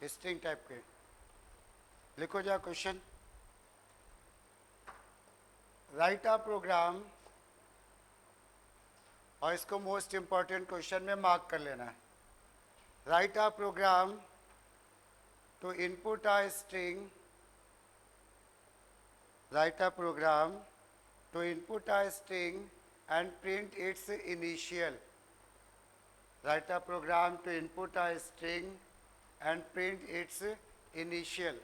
String type के। लिखो जा क्वेश्चन, राइट अ प्रोग्राम, और इसको मोस्ट इंपॉर्टेंट क्वेश्चन में मार्क कर लेना है। Write a program to input a string, write a program to input a string and print its initial. Write a program to input a string and print its initial.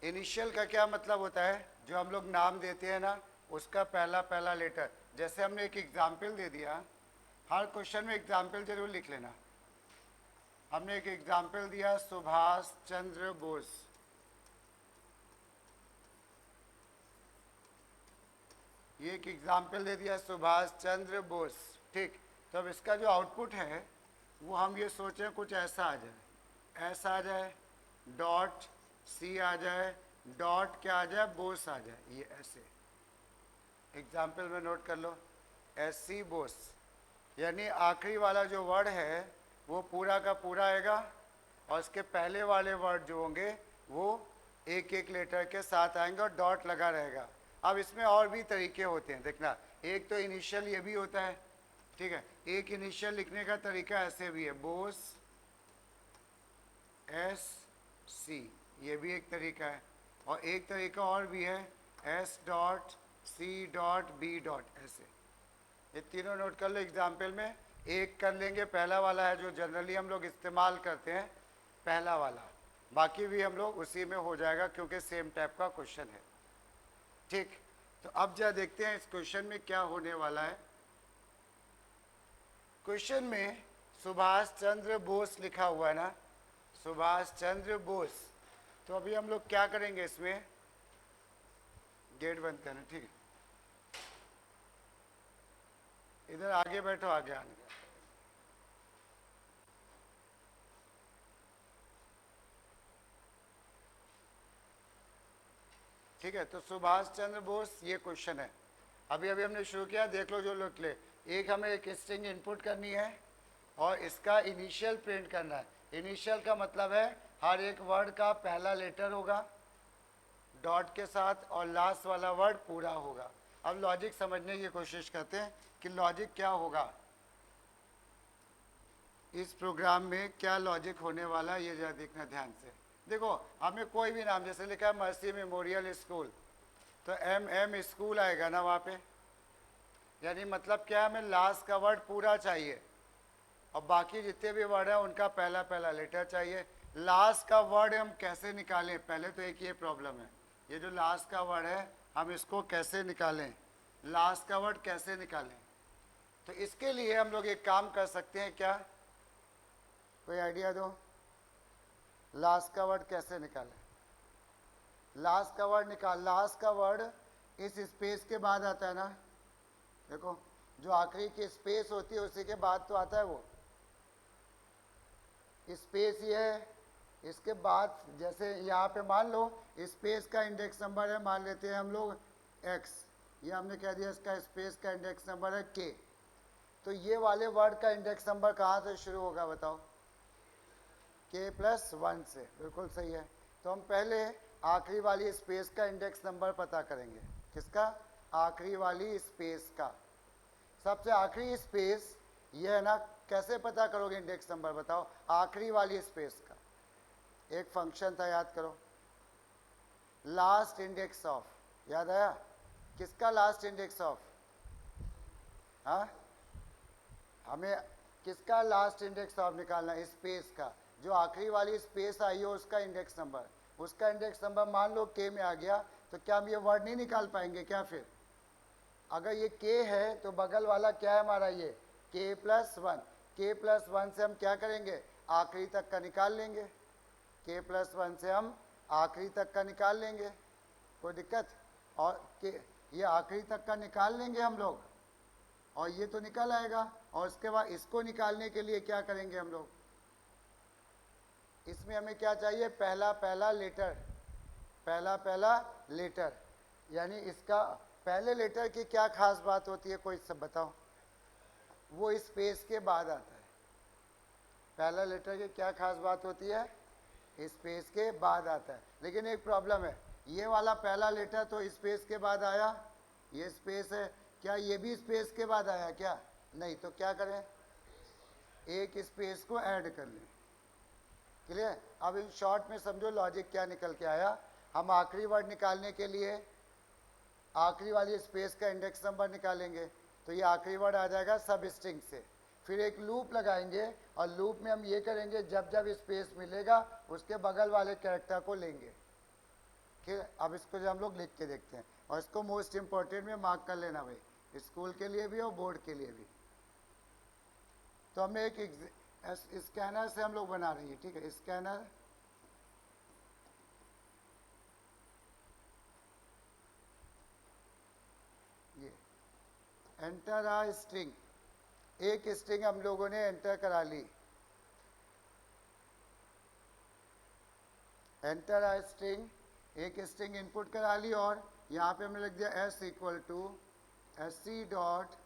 Initial का क्या मतलब होता है? जो हम लोग नाम देते हैं ना, उसका पहला पहला लेटर। जैसे हमने एक एग्जाम्पल दे दिया, हर क्वेश्चन में एग्जाम्पल जरूर लिख लेना। हमने एक एग्जाम्पल दिया, सुभाष चंद्र बोस। ये एक एग्जाम्पल दे दिया, सुभाष चंद्र बोस। ठीक, तो अब इसका जो आउटपुट है वो हम ये सोचें कुछ ऐसा आ जाए, ऐसा आ जाए, डॉट सी आ जाए, डॉट क्या आ जाए, बोस आ जाए। ये ऐसे एग्जाम्पल में नोट कर लो, एस सी बोस। यानी आखिरी वाला जो वर्ड है वो पूरा का पूरा आएगा, और इसके पहले वाले वर्ड जो होंगे वो एक एक लेटर के साथ आएंगे और डॉट लगा रहेगा। अब इसमें और भी तरीके होते हैं, देखना। एक तो इनिशियल ये भी होता है, ठीक है। एक इनिशियल लिखने का तरीका ऐसे भी है, बोस एस सी, ये भी एक तरीका है। और एक तरीका और भी है, S dot C dot B dot, ऐसे। ये तीनों नोट कर लो। एग्जाम्पल में एक कर लेंगे, पहला वाला है जो जनरली हम लोग इस्तेमाल करते हैं, पहला वाला। बाकी भी हम लोग उसी में हो जाएगा क्योंकि सेम टाइप का क्वेश्चन है। ठीक, तो अब जरा देखते हैं इस क्वेश्चन में क्या होने वाला है। क्वेश्चन में सुभाष चंद्र बोस लिखा हुआ है ना, सुभाष चंद्र बोस। तो अभी हम लोग क्या करेंगे, इसमें गेट बंद करना, ठीक है। इधर आगे बैठो, आगे आने का। ठीक है, तो सुभाष चंद्र बोस ये क्वेश्चन है। अभी अभी हमने शुरू किया, देख लो जो लोग ले। एक हमें एक स्ट्रिंग इनपुट करनी है और इसका इनिशियल प्रिंट करना है। इनिशियल का मतलब है हर एक वर्ड का पहला लेटर होगा डॉट के साथ, और लास्ट वाला वर्ड पूरा होगा। अब लॉजिक समझने की कोशिश करते हैं कि लॉजिक क्या होगा, इस प्रोग्राम में क्या लॉजिक होने वाला है, ये जरा देखना ध्यान से। देखो, हमें कोई भी नाम, जैसे लिखा है मर्सी मेमोरियल स्कूल, तो एम स्कूल आएगा ना वहाँ पे। यानी मतलब क्या है, हमें लास्ट का वर्ड पूरा चाहिए और बाकी जितने भी वर्ड हैं उनका पहला पहला लेटर चाहिए। लास्ट का वर्ड हम कैसे निकालें, पहले तो एक ये प्रॉब्लम है, ये जो लास्ट का वर्ड है हम इसको कैसे निकालें, लास्ट का वर्ड कैसे निकालें। तो इसके लिए हम लोग एक काम कर सकते हैं, क्या कोई आइडिया दो, लास्ट का वर्ड कैसे निकालें। लास्ट का वर्ड निकाल, लास्ट का वर्ड इस स्पेस के बाद आता है ना, देखो जो आखिरी की स्पेस होती है उसी के बाद तो आता है वो स्पेस। ये है, इसके बाद जैसे यहाँ पे मान लो स्पेस का इंडेक्स नंबर है, मान लेते हैं हम लोग x, ये हमने कह दिया इसका स्पेस का इंडेक्स नंबर है k। तो ये वाले वर्ड का इंडेक्स नंबर कहाँ से शुरू होगा बताओ, k+1 से, बिल्कुल सही है। तो हम पहले आखिरी वाली स्पेस का इंडेक्स नंबर पता करेंगे। किसका, आखिरी वाली स्पेस का। सबसे आखिरी स्पेस ये है ना, कैसे पता करोगे इंडेक्स नंबर बताओ, आखिरी वाली स्पेस का एक फंक्शन था, याद करो, लास्ट इंडेक्स ऑफ। याद आया, किसका लास्ट इंडेक्स ऑफ, हाँ हमें किसका लास्ट इंडेक्स ऑफ निकालना है, स्पेस का। जो आखिरी वाली स्पेस आई हो उसका इंडेक्स नंबर, उसका इंडेक्स नंबर मान लो k में आ गया, तो क्या हम ये वर्ड नहीं निकाल पाएंगे क्या फिर? अगर ये k है तो बगल वाला क्या है हमारा, ये k+1। k+1 से हम क्या करेंगे, आखिरी तक का निकाल लेंगे। k+1 से हम आखिरी तक का निकाल लेंगे, कोई दिक्कत? और ये आखिरी तक का निकाल लेंगे हम लोग, और ये तो निकल आएगा। और उसके बाद इसको निकालने के लिए क्या करेंगे हम लोग, इसमें हमें क्या चाहिए, पहला पहला लेटर, पहला पहला लेटर। यानी इसका पहले लेटर की क्या खास बात होती है, कोई सब बताओ? वो स्पेस के बाद आता है, पहला लेटर की क्या खास बात होती है, स्पेस के बाद आता है। लेकिन एक प्रॉब्लम है, ये वाला पहला लेटर तो स्पेस के बाद आया, ये स्पेस है, क्या ये भी स्पेस के बाद आया क्या, नहीं, तो क्या करें, एक स्पेस को ऐड कर लें। क्लियर। अब इन शॉर्ट में समझो लॉजिक क्या निकल के आया। हम आखिरी वर्ड निकालने के लिए आखिरी वाली स्पेस का इंडेक्स नंबर निकालेंगे, तो ये आखिरी वर्ड आ जाएगा सब स्ट्रिंग से। फिर एक लूप लगाएंगे और लूप में हम ये करेंगे, जब जब स्पेस मिलेगा उसके बगल वाले कैरेक्टर को लेंगे। ठीक है, अब इसको जो हम लोग लिख के देखते हैं, और इसको मोस्ट इंपॉर्टेंट में मार्क कर लेना भाई, स्कूल के लिए भी और बोर्ड के लिए भी। तो हमने एक स्कैनर से हम लोग बना रहे हैं, ठीक है, स्कैनर ये एंटर आ स्ट्रिंग, एक स्ट्रिंग हम लोगों ने एंटर करा ली, एंटर आ स्ट्रिंग, एक स्ट्रिंग इनपुट करा ली, और यहाँ पे हमने लिख दिया S equal to SC dot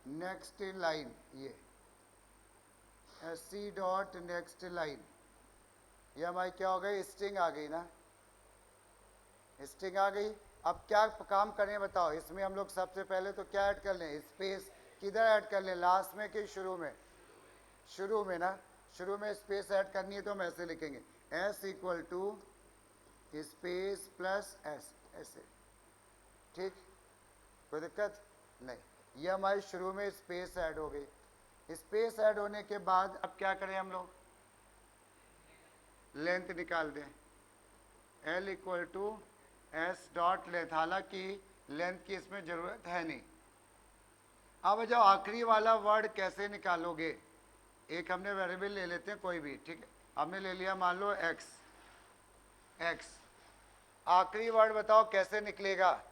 next line, ये एससी डॉट नेक्स्ट लाइन, ये हमारी क्या हो गई, स्ट्रिंग आ गई ना, स्ट्रिंग आ गई। अब क्या काम करें बताओ, इसमें हम लोग सबसे पहले तो क्या ऐड कर लें, स्पेस किधर ऐड कर लें, लास्ट में कि शुरू में, शुरू में ना, शुरू में स्पेस ऐड करनी है तो हम ऐसे लिखेंगे S equal to space plus S, ऐसे, ठीक, कोई दिक्कत नहीं। ये हमारी शुरू में स्पेस ऐड हो गई। स्पेस ऐड होने के बाद अब क्या करें हम लोग, लेंथ निकाल दें, L equal to S dot length, हालांकि लेंथ की इसमें जरूरत है नहीं। अब जो आखिरी वाला वर्ड कैसे निकालोगे, एक हमने वेरिएबल ले लेते हैं कोई भी, ठीक है, हमने ले लिया मान लो एक्स, एक्स, आखिरी वर्ड बताओ कैसे निकलेगा,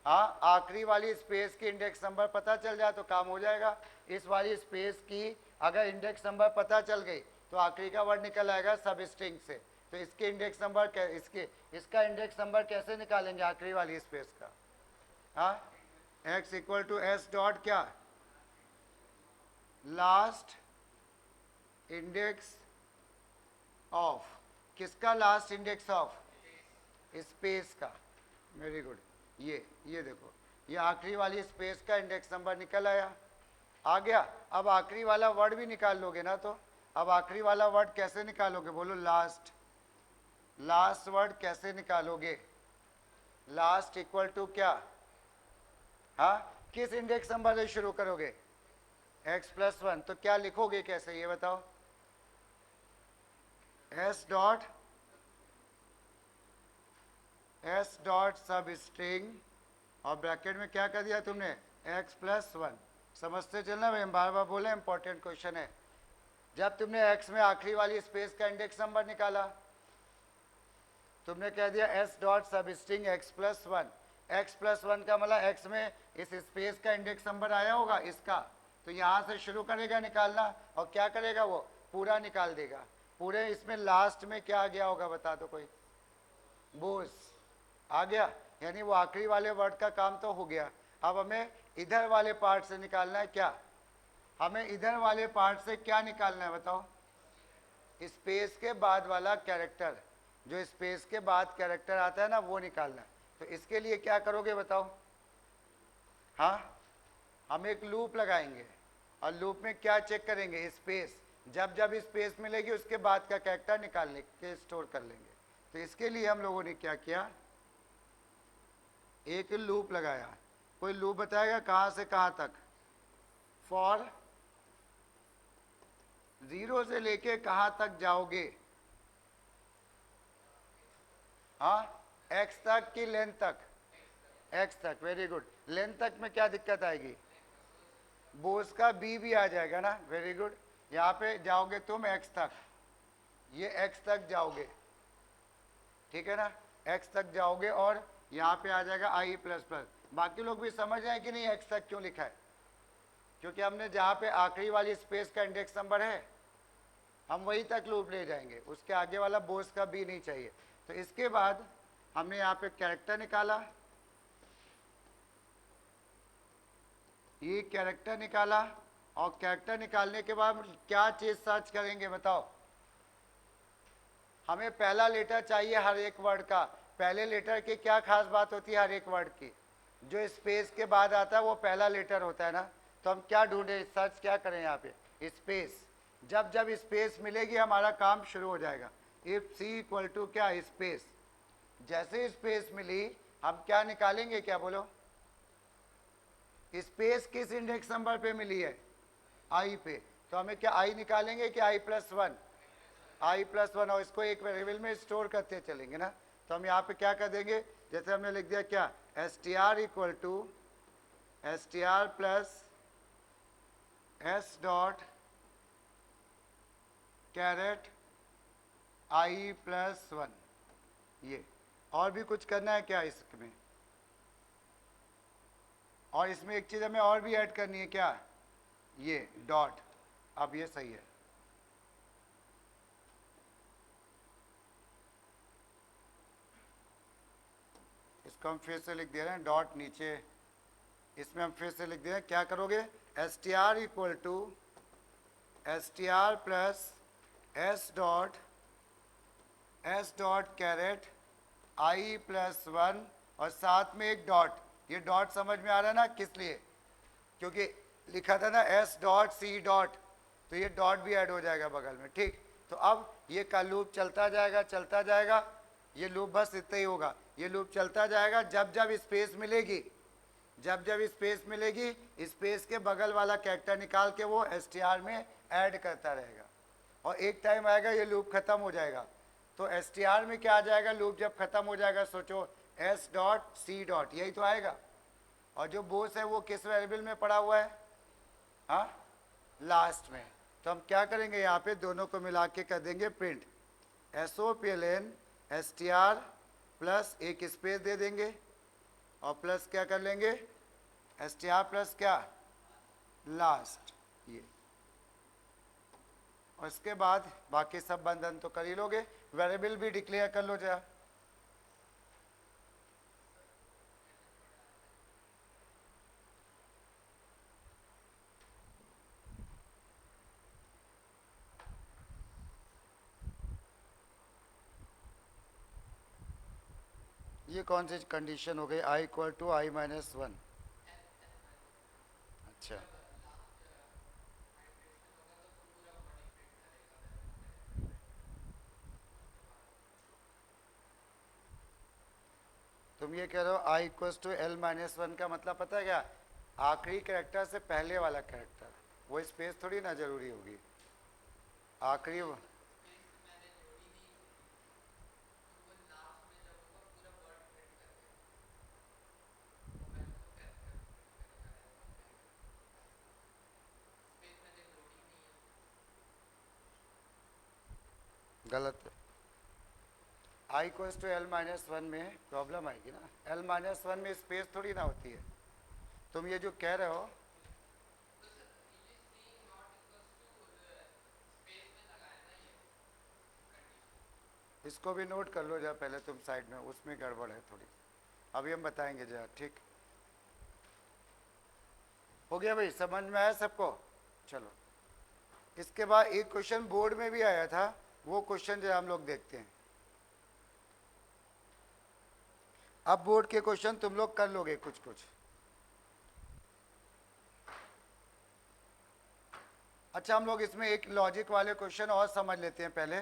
हाँ, आखिरी वाली स्पेस की इंडेक्स नंबर पता चल जाए तो काम हो जाएगा। इस वाली स्पेस की अगर इंडेक्स नंबर पता चल गई तो आखिरी का वर्ड निकल आएगा सब स्ट्रिंग से। तो इसके इंडेक्स नंबर इसका इंडेक्स नंबर कैसे निकालेंगे आखिरी वाली स्पेस का, हाँ, X equal to S dot क्या, लास्ट इंडेक्स ऑफ, किसका लास्ट इंडेक्स ऑफ, स्पेस का, वेरी गुड, ये देखो, ये आखिरी वाली स्पेस का इंडेक्स नंबर निकल आया, आ गया। अब आखिरी वाला वर्ड भी निकाल लोगे ना, तो अब आखिरी वाला वर्ड कैसे निकालोगे, बोलो लास्ट, लास्ट वर्ड कैसे निकालोगे, लास्ट इक्वल टू क्या, हाँ, किस इंडेक्स नंबर से शुरू करोगे, एक्स प्लस वन, तो क्या लिखोगे कैसे ये बताओ, एस डॉट सब स्ट्रिंग और ब्रैकेट में क्या कर दिया तुमने, एक्स प्लस वन, समझते चलना भाई, हम बार बार बोले इंपॉर्टेंट क्वेश्चन है। जब तुमने एक्स में आखिरी वाली स्पेस का इंडेक्स नंबर निकाला, तुमने कह दिया एस डॉट सब string x plus one, x plus one का मतलब एक्स में इस स्पेस का इंडेक्स नंबर आया होगा इसका, तो यहाँ से शुरू करेगा निकालना, और क्या करेगा वो पूरा निकाल देगा। पूरे इसमें लास्ट में क्या आ गया होगा बता दो कोई, बोस आ गया, यानी वो आखिरी वाले वर्ड का काम तो हो गया। अब हमें इधर वाले पार्ट से निकालना है क्या, हमें इधर वाले पार्ट से क्या निकालना है बताओ, स्पेस के बाद वाला कैरेक्टर, जो स्पेस के बाद कैरेक्टर आता है ना वो निकालना है। तो इसके लिए क्या करोगे बताओ, हाँ, हम एक लूप लगाएंगे और लूप में क्या चेक करेंगे, स्पेस, जब जब स्पेस मिलेगी उसके बाद का कैरेक्टर निकालने के स्टोर कर लेंगे। तो इसके लिए हम लोगों ने क्या किया, एक लूप लगाया। कोई लूप बताएगा कहां से कहां तक, फॉर 0 से लेके कहां तक जाओगे, हाँ, एक्स तक की लेंथ तक, एक्स तक, वेरी गुड। लेंथ तक में क्या दिक्कत आएगी, बोस का बी भी आ जाएगा ना, वेरी गुड। यहाँ पे जाओगे तुम एक्स तक, ये एक्स तक जाओगे, ठीक है ना, एक्स तक जाओगे और यहाँ पे आ जाएगा आई प्लस प्लस। बाकी लोग भी समझ रहे हैं कि नहीं एक्स तक क्यों लिखा है, क्योंकि हमने जहाँ पे आखिरी वाली स्पेस का इंडेक्स नंबर है हम वही तक लूप ले जाएंगे, उसके आगे वाला बोस का बी नहीं चाहिए। तो इसके बाद हमने यहाँ पे कैरेक्टर निकाला, ये कैरेक्टर निकाला, और कैरेक्टर निकालने के बाद क्या चीज सर्च करेंगे बताओ? हमें पहला लेटर चाहिए हर एक वर्ड का। पहले लेटर की क्या खास बात होती है हर एक वर्ड की? जो स्पेस के बाद आता है वो पहला लेटर होता है ना। तो हम क्या ढूंढे, सर्च क्या करें यहाँ पे? स्पेस। जब जब स्पेस मिलेगी हमारा काम शुरू हो जाएगा। इफ सी इक्वल टू क्या, स्पेस। जैसे स्पेस मिली हम क्या निकालेंगे, क्या बोलो? स्पेस किस इंडेक्स नंबर पे मिली है? आई पे। तो हमें क्या आई निकालेंगे कि i+1? i+1, और इसको एक वेरिएबल में स्टोर करते चलेंगे ना। तो हम यहाँ पे क्या कर देंगे, जैसे हमने लिख दिया क्या, str equal to str plus s dot char at i+1। ये और भी कुछ करना है क्या इसमें? और इसमें एक चीज हमें और भी ऐड करनी है क्या, ये डॉट। अब ये सही है। इसको हम फिर से लिख दे रहे हैं, डॉट नीचे। इसमें हम फिर से लिख दे रहे हैं, क्या करोगे, str equal to str plus s dot char at i+1 और साथ में एक डॉट। ये डॉट समझ में आ रहा है ना किस लिए? क्योंकि लिखा था ना s डॉट c डॉट, तो ये डॉट भी ऐड हो जाएगा बगल में, ठीक। तो अब ये का लूप चलता जाएगा चलता जाएगा। ये लूप बस इतना ही होगा, ये लूप चलता जाएगा। जब जब स्पेस मिलेगी, जब जब स्पेस मिलेगी, स्पेस के बगल वाला कैरेक्टर निकाल के वो str में ऐड करता रहेगा। और एक टाइम आएगा ये लूप खत्म हो जाएगा। तो str में क्या आ जाएगा, लूप जब खत्म हो जाएगा, सोचो s डॉट c डॉट, यही तो आएगा। और जो बोस है वो किस वेरिएबल में पड़ा हुआ है, हाँ, लास्ट में। तो हम क्या करेंगे, यहाँ पे दोनों को मिला के कर देंगे प्रिंट SOPLN str प्लस एक स्पेस दे देंगे और प्लस क्या कर लेंगे, str प्लस क्या, लास्ट। ये और इसके बाद बाकी सब बंधन तो कर ही लोगे। वेरिएबल भी डिक्लेयर कर लो जरा। ये कौन सी कंडीशन हो गई, i इक्वल टू i-1? अच्छा, तुम ये कह रहे हो i इक्वल टू l-1 का मतलब पता है क्या, आखिरी कैरेक्टर से पहले वाला कैरेक्टर। वो स्पेस थोड़ी ना जरूरी होगी, आखिरी। गलत है। i इक्वल टू l-1 में प्रॉब्लम आएगी ना, l-1 में स्पेस थोड़ी ना होती है। तुम ये जो कह रहे हो, इसको भी नोट कर लो जरा पहले तुम साइड में, उसमें गड़बड़ है थोड़ी, अभी हम बताएंगे जरा, ठीक। हो गया भाई, समझ में आया सबको? चलो, इसके बाद एक क्वेश्चन बोर्ड में भी आया था, वो क्वेश्चन जरा हम लोग देखते हैं। अब बोर्ड के क्वेश्चन तुम लोग कर लोगे कुछ कुछ। अच्छा, हम लोग इसमें एक लॉजिक वाले क्वेश्चन और समझ लेते हैं पहले।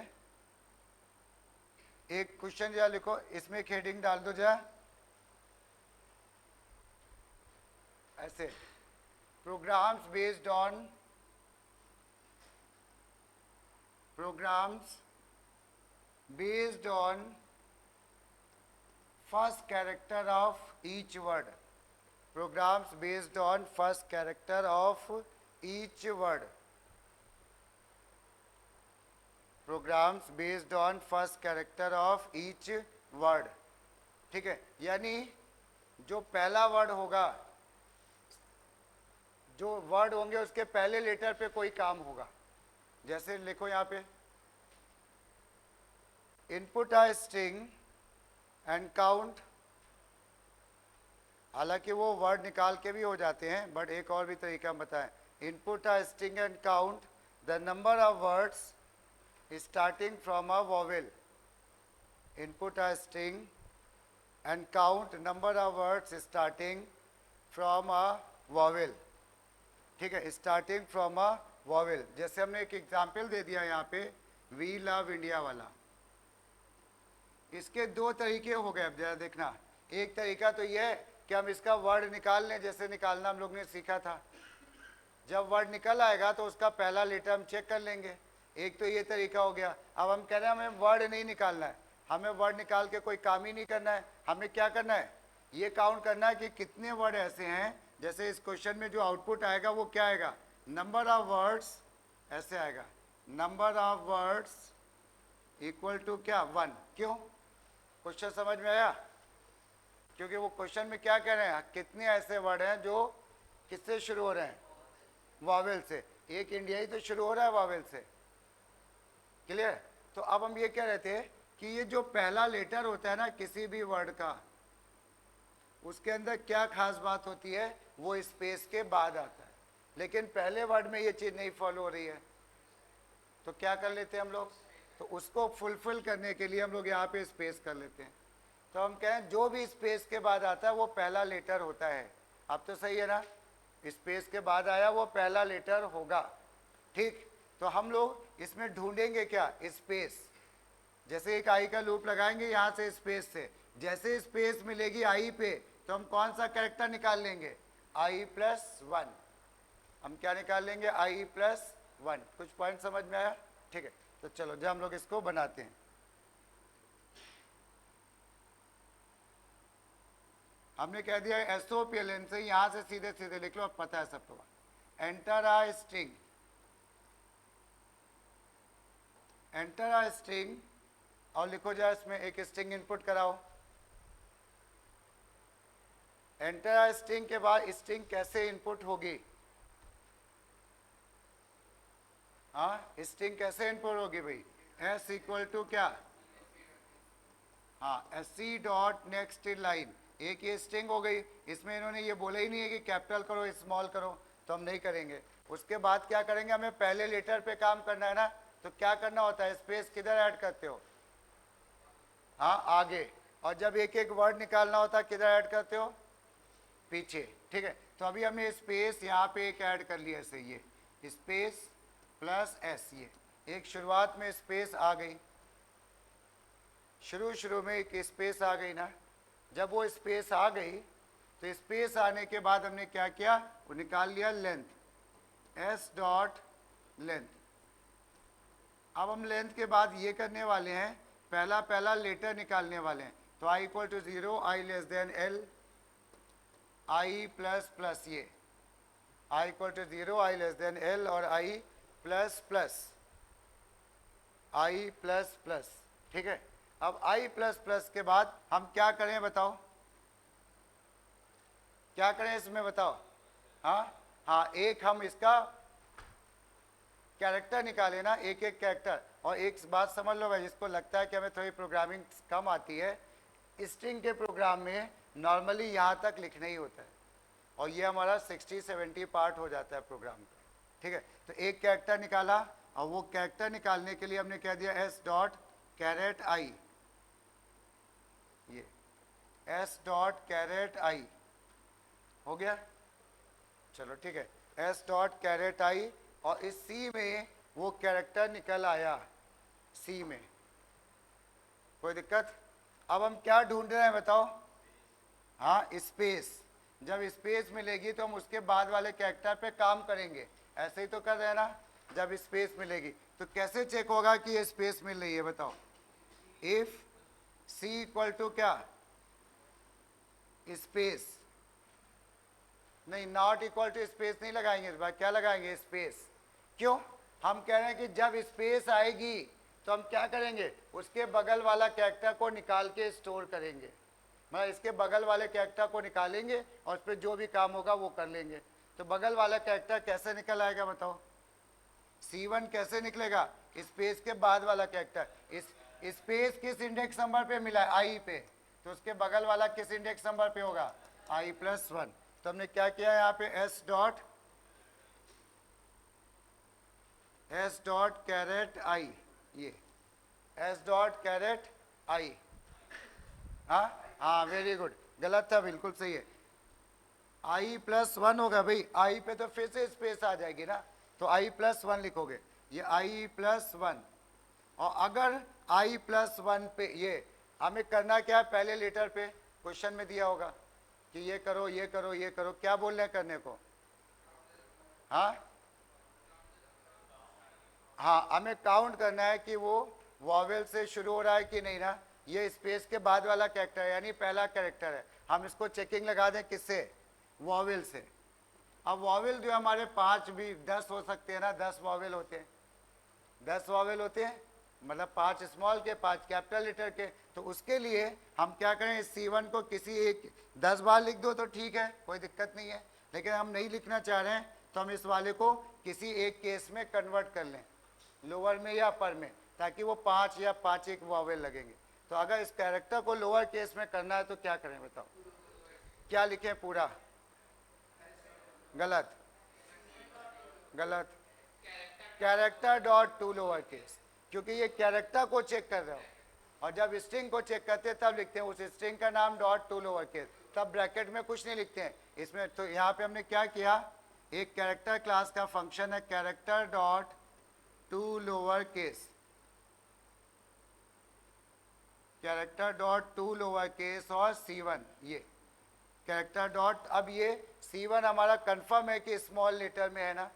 एक क्वेश्चन जरा लिखो, इसमें एक हेडिंग डाल दो जरा, ऐसे, programs based on first character of each word. Programs based on first character of each word. Programs based on first character of each word, ठीक है। यानी जो पहला वर्ड होगा, जो वर्ड होंगे उसके पहले लेटर पे कोई काम होगा। जैसे लिखो यहाँ पे, input a string and count. हालांकि वो वर्ड निकाल के भी हो जाते हैं, बट एक और भी तरीका हम बताएं, input a string and count the number of words starting from a vowel. Input a string and count number of words starting from a vowel. ठीक है, स्टार्टिंग फ्रॉम अ वॉवेल. जैसे हमने एक एग्जाम्पल दे दिया यहाँ पे, वी लव इंडिया वाला. इसके दो तरीके हो गए. अब जरा देखना, एक तरीका तो यह है कि हम इसका वर्ड निकाल लें, जैसे निकालना हम लोग ने सीखा था. जब वर्ड निकल आएगा तो उसका पहला लेटर हम चेक कर लेंगे. एक तो ये तरीका हो गया. अब हम कह रहे हैं हमें वर्ड नहीं निकालना है, हमें वर्ड निकाल के कोई काम ही नहीं करना है. हमने क्या करना है, ये काउंट करना है कि कितने वर्ड ऐसे हैं. जैसे इस क्वेश्चन में जो आउटपुट आएगा वो क्या आएगा, नंबर ऑफ वर्ड्स, ऐसे आएगा, number of words equal to क्या, 1. क्यों, क्वेश्चन समझ में आया? क्योंकि वो क्वेश्चन में क्या कह रहे हैं, कितने ऐसे वर्ड हैं जो किससे शुरू हो रहे हैं, वावेल से. एक इंडियाई तो शुरू हो रहा है वावेल से. क्लियर? तो अब हम ये कह रहे थे कि ये जो पहला लेटर होता है ना किसी भी वर्ड का, उसके अंदर क्या खास बात होती है, वो स्पेस के बाद आता है. लेकिन पहले वर्ड में ये चीज़ नहीं फॉलो हो रही है, तो क्या कर लेते हैं हम लोग, तो उसको फुलफिल करने के लिए हम लोग यहाँ पे स्पेस कर लेते हैं. तो हम कहें जो भी स्पेस के बाद आता है वो पहला लेटर होता है. अब तो सही है ना, स्पेस के बाद आया वो पहला लेटर होगा. ठीक, तो हम लोग इसमें ढूंढेंगे क्या, स्पेस. जैसे एक आई का लूप लगाएंगे यहाँ से स्पेस से, जैसे स्पेस मिलेगी आई पे तो हम कौन सा कैरेक्टर निकाल लेंगे, i+1. हम क्या निकाल लेंगे, i+1. कुछ पॉइंट समझ में आया? ठीक है, तो चलो जब हम लोग इसको बनाते हैं. हमने कह दिया SOPLN से, यहां से सीधे सीधे लिख लो, अब पता है सबको. Enter a string, enter a string, और लिखो जाए इसमें एक स्ट्रिंग इनपुट कराओ. एंटर अ स्ट्रिंग के बाद स्ट्रिंग कैसे इनपुट होगी, हाँ स्ट्रिंग कैसे इनपुट होगी भाई, S इक्वल टू क्या, हाँ SC डॉट नेक्स्ट लाइन. एक ये स्ट्रिंग हो गई, इसमें इन्होंने ये बोला ही नहीं है कि कैपिटल करो स्मॉल करो, तो हम नहीं करेंगे. उसके बाद क्या करेंगे, हमें पहले लेटर पे काम करना है ना, तो क्या करना होता है, स्पेस किधर ऐड करते हो, हाँ आगे. और जब एक एक वर्ड निकालना होता है किधर ऐड करते हो, पीछे. ठीक है, तो अभी हमने स्पेस यहाँ पे एक ऐड कर लिया ऐसे, ये स्पेस प्लस S. ये एक शुरुआत में स्पेस आ गई, शुरू में एक स्पेस आ गई ना. जब वो स्पेस आ गई तो स्पेस आने के बाद हमने क्या किया, वो निकाल लिया लेंथ, S डॉट लेंथ. अब हम लेंथ के बाद ये करने वाले हैं, पहला लेटर निकालने वाले हैं. तो i equal to 0, i<l, i plus, ये i इक्वल टू 0, i<l और i प्लस. ठीक है, अब i++ के बाद हम क्या करें बताओ, क्या करें इसमें बताओ, हाँ एक हम इसका कैरेक्टर निकाले ना, एक एक कैरेक्टर. और एक बात समझ लो भाई, जिसको लगता है कि हमें थोड़ी प्रोग्रामिंग कम आती है, स्ट्रिंग के प्रोग्राम में नॉर्मली यहाँ तक लिखना ही होता है, और ये हमारा 60-70 पार्ट हो जाता है प्रोग्राम का. ठीक है, तो एक कैरेक्टर निकाला, और वो कैरेक्टर निकालने के लिए हमने कह दिया S डॉट कैरेट I, ये S डॉट कैरेट I हो गया. चलो ठीक है, S डॉट कैरेट I, और इस C में वो कैरेक्टर निकल आया, C में कोई दिक्कत. अब हम क्या ढूंढ रहे हैं बताओ, हाँ स्पेस. जब स्पेस मिलेगी तो हम उसके बाद वाले कैरेक्टर पे काम करेंगे, ऐसे ही तो कर रहे हैं ना. जब स्पेस मिलेगी तो कैसे चेक होगा कि ये स्पेस मिल रही है बताओ, इफ C इक्वल टू क्या, स्पेस, नहीं नॉट इक्वल टू स्पेस नहीं लगाएंगे इस बार, क्या लगाएंगे, स्पेस. क्यों, हम कह रहे हैं कि जब स्पेस आएगी तो हम क्या करेंगे, उसके बगल वाला कैरेक्टर को निकाल के स्टोर करेंगे. मतलब इसके बगल वाले कैरेक्टर को निकालेंगे और उस पर जो भी काम होगा वो कर लेंगे. तो बगल वाला कैरेक्टर कैसे निकल आएगा बताओ, C1 कैसे निकलेगा, स्पेस के बाद वाला कैरेक्टर. इस स्पेस किस इंडेक्स नंबर पे मिला है, I पे, तो उसके बगल वाला किस इंडेक्स नंबर पे होगा, i+1. तो हमने क्या किया यहाँ पे, S dot S dot caret I, ये एस डॉट कैरेट आई, हाँ हाँ वेरी गुड, गलत था, बिल्कुल सही है। आई प्लस वन होगा भाई, आई पे तो फिर से स्पेस आ जाएगी ना, तो आई प्लस वन लिखोगे, ये आई प्लस वन। और अगर आई प्लस वन पे ये हमें करना क्या है, पहले लेटर पे क्वेश्चन में दिया होगा कि ये करो ये करो ये करो, क्या बोल रहे हैं करने को? हाँ हाँ, हमें काउंट करना है कि वो वॉवेल से शुरू हो रहा है कि नहीं ना, ये स्पेस के बाद वाला कैरेक्टर है यानी पहला कैरेक्टर है, हम इसको चेकिंग लगा दें किससे? वॉवेल से। अब वॉवेल जो हमारे 5 भी 10 हो सकते हैं ना, 10 वॉवेल होते हैं, 10 वॉवेल होते हैं, मतलब 5 स्मॉल के 5 कैपिटल लेटर के। तो उसके लिए हम क्या करें, C1 को किसी एक 10 बार लिख दो तो ठीक है, कोई दिक्कत नहीं है, लेकिन हम नहीं लिखना चाह रहे हैं तो हम इस वाले को किसी एक केस में कन्वर्ट कर लें, लोअर में या अपर में, ताकि वो 5 या 5 एक वॉवेल लगेंगे। तो अगर इस कैरेक्टर को लोअर केस में करना है तो क्या करें बताओ, क्या लिखें पूरा? गलत, गलत, character dot to lower case, क्योंकि ये कैरेक्टर को चेक कर रहे हो, और जब स्ट्रिंग को चेक करते हैं तब लिखते हैं उस स्ट्रिंग का नाम डॉट टू लोअर केस, तब ब्रैकेट में कुछ नहीं लिखते हैं इसमें। तो यहाँ पे हमने क्या किया, एक कैरेक्टर क्लास का फंक्शन है character dot to lower case, character dot to lower case और C1, ये कैरेक्टर डॉट, अब ये C1 हमारा कंफर्म है कि स्मॉल लेटर में है ना,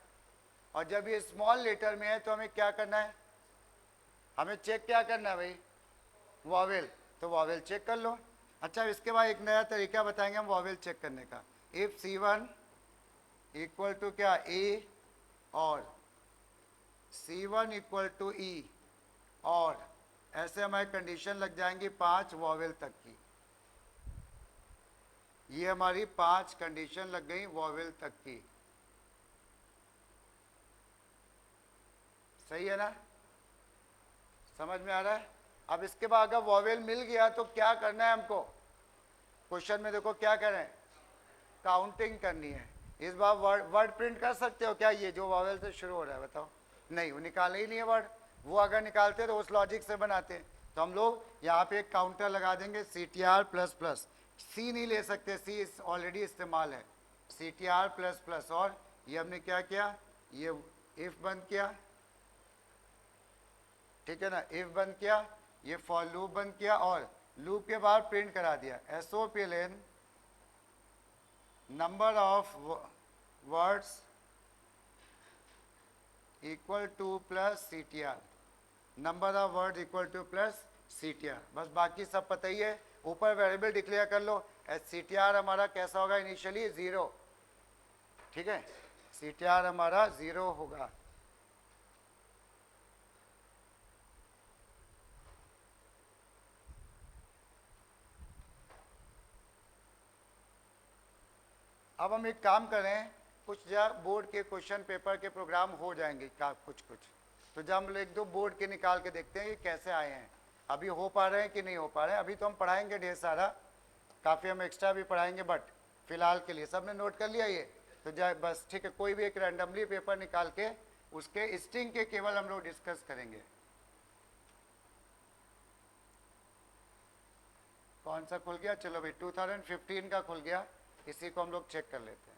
और जब ये स्मॉल लेटर में है तो हमें क्या करना है, हमें चेक क्या करना है भाई, वॉवेल, तो वॉवेल चेक कर लो। अच्छा, इसके बाद एक नया तरीका बताएंगे हम वॉवेल चेक करने का, इफ C1 इक्वल टू क्या A और C1 इक्वल टू E, और ऐसे हमारी कंडीशन लग जाएंगी 5 वॉवेल तक की, ये हमारी 5 कंडीशन लग गई वॉवेल तक की, सही है ना, समझ में आ रहा है? अब इसके बाद अगर वॉवेल मिल गया तो क्या करना है हमको, क्वेश्चन में देखो क्या करें, काउंटिंग करनी है। इस बार वर्ड प्रिंट कर सकते हो क्या, ये जो वॉवेल से शुरू हो रहा है बताओ? नहीं, वो निकालना ही नहीं है वर्ड, वो अगर निकालते तो उस लॉजिक से बनाते। तो हम लोग यहाँ पे एक काउंटर लगा देंगे CTR प्लस प्लस, सी नहीं ले सकते, सी ऑलरेडी इस्तेमाल है, CTR प्लस प्लस, और ये हमने क्या किया, ये इफ बंद किया, ठीक है ना, इफ बंद किया, ये फॉर लूप बंद किया, और लूप के बाद प्रिंट करा दिया SOPLN number of words equal two plus CTR, number of word equal two plus CTR, बस बाकी सब पता ही है। ऊपर वेरिएबल डिक्लेयर कर लो, CTR हमारा कैसा होगा, इनिशियली 0, ठीक है, CTR हमारा 0 होगा। अब हम एक काम करें, कुछ बोर्ड के क्वेश्चन पेपर के प्रोग्राम हो जाएंगे कुछ कुछ, तो जब हम एक दो बोर्ड के निकाल के देखते हैं कि कैसे आए हैं, अभी हो पा रहे हैं कि नहीं हो पा रहे हैं। अभी तो हम पढ़ाएंगे ढेर सारा, काफ़ी हम एक्स्ट्रा भी पढ़ाएंगे, बट फिलहाल के लिए सबने नोट कर लिया ये, तो जाए बस, ठीक है, कोई भी एक रैंडमली पेपर निकाल के उसके स्ट्रिंग के केवल हम लोग डिस्कस करेंगे। कौन सा खुल गया, चलो भाई 2015 का खुल गया, इसी को हम लोग चेक कर लेते हैं।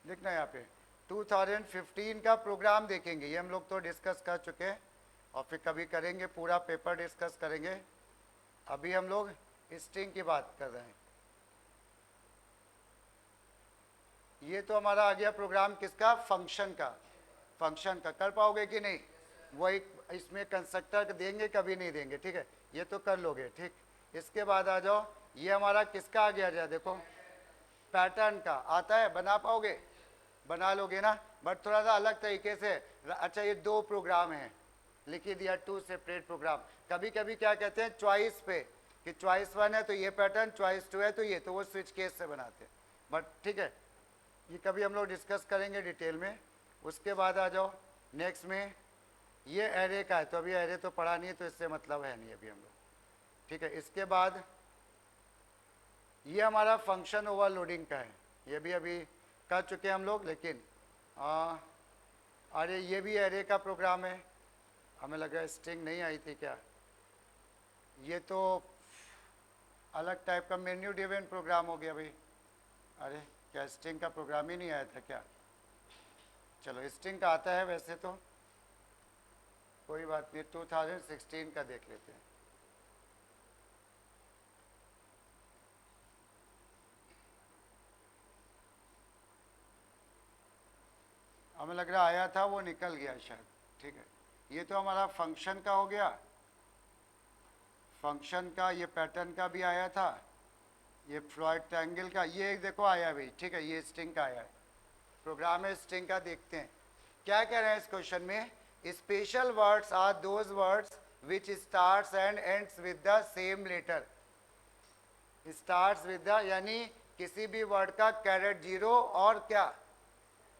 देखना यहाँ पे 2015 का प्रोग्राम देखेंगे, ये हम लोग तो डिस्कस कर चुके हैं, और फिर कभी करेंगे पूरा पेपर डिस्कस करेंगे, अभी हम लोग स्ट्रिंग की बात कर रहे हैं। ये तो हमारा आ गया प्रोग्राम किसका, फंक्शन का, फंक्शन का कर पाओगे कि नहीं, वो एक इसमें कंस्ट्रक्टर देंगे कभी नहीं देंगे, ठीक है, ये तो कर लोगे, ठीक। इसके बाद आ जाओ, ये हमारा किसका आ गया, देखो पैटर्न का आता है, बना पाओगे, बना लोगे ना, बट थोड़ा सा अलग तरीके से। अच्छा, ये 2 प्रोग्राम हैं, लिख ही दिया 2 सेपरेट प्रोग्राम। कभी कभी क्या कहते हैं चॉइस पे, कि चॉइस 1 है तो ये पैटर्न, चॉइस 2 है तो ये, तो वो स्विच केस से बनाते हैं, बट ठीक है, ये कभी हम लोग डिस्कस करेंगे डिटेल में। उसके बाद आ जाओ नेक्स्ट में, ये एरे का है, तो अभी एरे तो पढ़ा नहीं है तो इससे मतलब है नहीं अभी हम लोग, ठीक है। इसके बाद ये हमारा फंक्शन ओवरलोडिंग का है, ये भी अभी कर चुके हैं हम लोग, लेकिन अरे ये भी एरे का प्रोग्राम है, हमें लगा स्ट्रिंग नहीं आई थी क्या, ये तो अलग टाइप का मेन्यू ड्रिवन प्रोग्राम हो गया भाई। अरे क्या स्ट्रिंग का प्रोग्राम ही नहीं आया था क्या? चलो स्ट्रिंग का आता है वैसे तो, कोई बात नहीं, 2016 का देख लेते हैं। हमें लग रहा आया था, वो निकल गया शायद। ठीक है, ये तो हमारा फंक्शन का हो गया, फंक्शन का, ये पैटर्न का भी आया था, ये फ्लॉयड ट्रायंगल का, ये देखो आया भाई। ठीक है, ये स्ट्रिंग का आया है, प्रोग्राम है स्ट्रिंग का। देखते हैं क्या कह रहे हैं इस क्वेश्चन में। Special words are those words which starts and ends with the same letter. Starts with the यानी किसी भी वर्ड का कैरेट 0 और क्या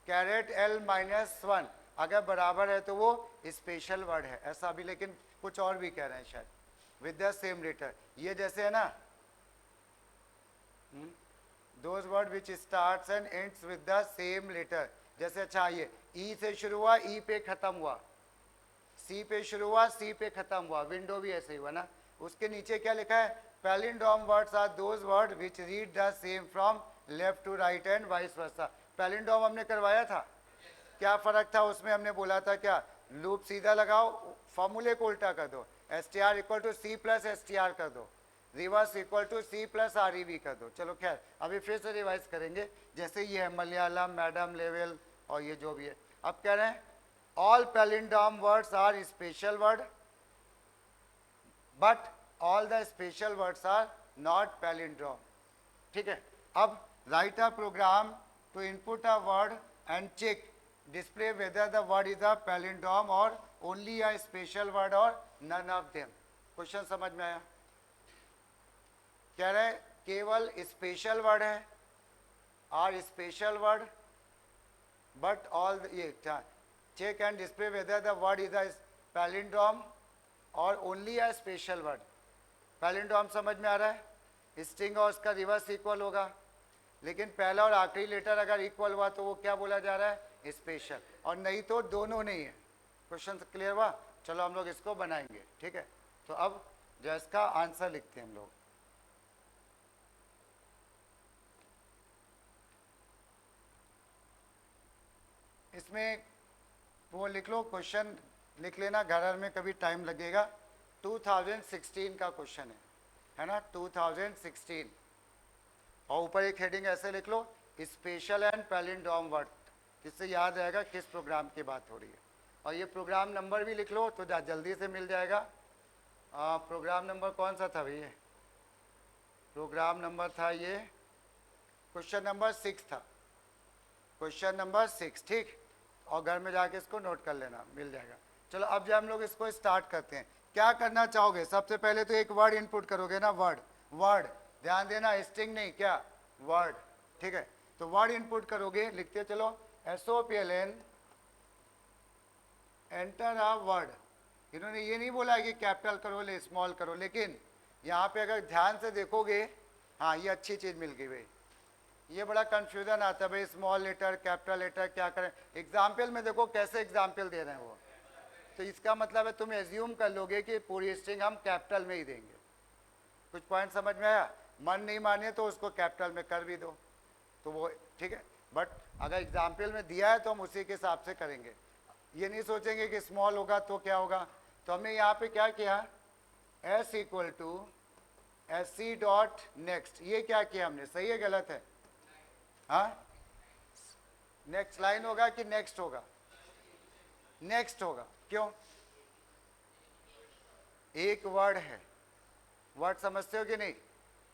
कैरेट L-1 अगर बराबर है तो वो स्पेशल वर्ड है, ऐसा भी। लेकिन कुछ और भी कह रहे हैं शायद, विद द सेम लेटर। ये जैसे है ना, those word which starts and ends with the same letter. जैसे अच्छा, ये ई से शुरू हुआ, ई पे खत्म हुआ, सी पे शुरू हुआ, सी पे खत्म हुआ, विंडो भी ऐसे ही हुआ ना। उसके नीचे क्या लिखा है, palindrome words are those word which read the same from left to right and vice versa. Palindrome हमने करवाया था, क्या फर्क था उसमें, हमने बोला था क्या, लूप सीधा लगाओ, फॉर्मूले को उल्टा कर दो, str equal to C plus str कर दो, reverse equal to C plus REV कर दो। चलो खैर, अभी फिर से रिवाइज करेंगे। जैसे ये है मलयालम, मैडम, लेवल और ये जो भी है। अब कह रहे हैं all palindrome words are special word but all the special words are not palindrome. ठीक है, अब write a program to input a word and check display whether the word is a palindrome or only a special word or none of them। Question समझ में आया? कह रहे हैं केवल स्पेशल वर्ड है, are special word but all ये check and display whether the word is a palindrome और only a special word. Palindrome समझ में आ रहा है, स्ट्रिंग और उसका रिवर्स इक्वल होगा, लेकिन पहला और आखिरी लेटर अगर इक्वल हुआ तो वो क्या बोला जा रहा है, स्पेशल, और नहीं तो दोनों नहीं है। क्वेश्चन क्लियर हुआ? चलो हम लोग इसको बनाएंगे। ठीक है, तो अब जो इसका आंसर लिखते हैं हम लोग। इसमें वो लिख लो, क्वेश्चन लिख लेना, घर में कभी टाइम लगेगा। 2016 का क्वेश्चन है ना, 2016। और ऊपर एक हेडिंग ऐसे लिख लो, स्पेशल एंड पैलिंड्रोम वर्ड, जिससे याद रहेगा किस प्रोग्राम की बात हो रही है। और ये प्रोग्राम नंबर भी लिख लो तो जल्दी से मिल जाएगा। प्रोग्राम नंबर कौन सा था भैया? प्रोग्राम नंबर था ये, क्वेश्चन नंबर 6 था, क्वेश्चन नंबर 6। ठीक, और घर में जाके इसको नोट कर लेना, मिल जाएगा। चलो अब जब हम लोग इसको स्टार्ट करते हैं, क्या करना चाहोगे? सबसे पहले तो एक वर्ड इनपुट करोगे ना, वर्ड, वर्ड ध्यान देना, स्ट्रिंग नहीं, क्या वर्ड। ठीक है, तो वर्ड इनपुट करोगे, लिखते चलो SOPLN एंटर अ वर्ड। इन्होंने ये नहीं बोला है कि कैपिटल करो ले स्मॉल करो, लेकिन यहाँ पे अगर ध्यान से देखोगे, हाँ ये अच्छी चीज मिल गई भाई। ये बड़ा कंफ्यूजन आता है भाई, स्मॉल लेटर कैपिटल लेटर क्या करें। एग्जाम्पल में देखो कैसे एग्जाम्पल दे रहे हैं वो, तो इसका मतलब है तुम एज्यूम कर लोगे कि पूरी स्ट्रिंग हम कैपिटल में ही देंगे। कुछ पॉइंट समझ में आया? मन नहीं माने तो उसको कैपिटल में कर भी दो, तो वो ठीक है। बट अगर एग्जाम्पल में दिया है तो हम उसी के हिसाब से करेंगे, ये नहीं सोचेंगे कि स्मॉल होगा तो क्या होगा। तो हमने यहाँ पे क्या किया, S equal to SC dot next, ये क्या किया हमने, सही है गलत है? हाँ, नेक्स्ट लाइन होगा कि नेक्स्ट होगा? नेक्स्ट होगा, क्यों? एक वर्ड है, वर्ड समझते हो कि नहीं?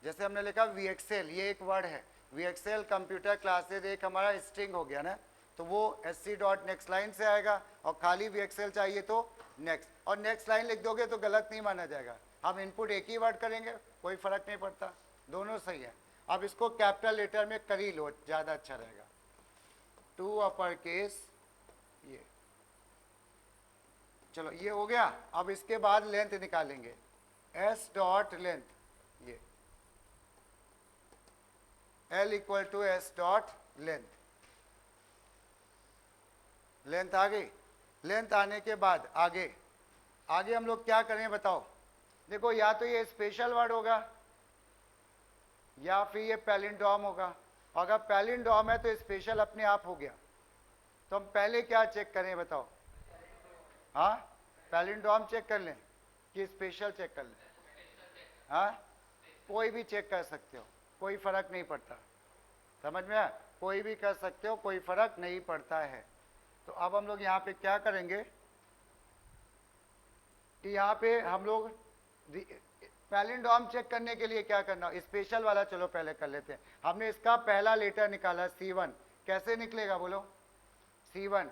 जैसे हमने लिखा VXL, ये एक वर्ड है, VXL कंप्यूटर क्लासेज एक हमारा स्ट्रिंग हो गया ना, तो वो SC डॉट नेक्स्ट लाइन से आएगा, और खाली VXL चाहिए तो नेक्स्ट, और नेक्स्ट लाइन लिख दोगे तो गलत नहीं माना जाएगा। हम इनपुट एक ही वर्ड करेंगे, कोई फर्क नहीं पड़ता, दोनों सही है। अब इसको कैपिटल लेटर में कर ही लो, ज़्यादा अच्छा रहेगा। 2 अपर केस, ये चलो ये हो गया। अब इसके बाद लेंथ निकालेंगे, S डॉट लेंथ, ये L equal to S dot length. Length आ गई। लेंथ आने के बाद आगे आगे हम लोग क्या करें बताओ। देखो या तो ये स्पेशल वर्ड होगा या फिर ये पैलिंड्रोम होगा। अगर पैलिंड्रोम है तो स्पेशल अपने आप हो गया। तो हम पहले क्या चेक करें बताओ। हाँ, पैलिंड्रोम चेक कर लें कि स्पेशल चेक कर लें। हाँ, कोई भी चेक कर सकते हो, कोई फर्क नहीं पड़ता। समझ में आया? कोई भी कर सकते हो, कोई फर्क नहीं पड़ता है। तो अब हम लोग यहाँ पे क्या करेंगे कि यहाँ पे हम लोग पैलिंड्रोम चेक करने के लिए क्या करना, स्पेशल वाला चलो पहले कर लेते हैं। हमने इसका पहला लेटर निकाला C1, कैसे निकलेगा बोलो। C1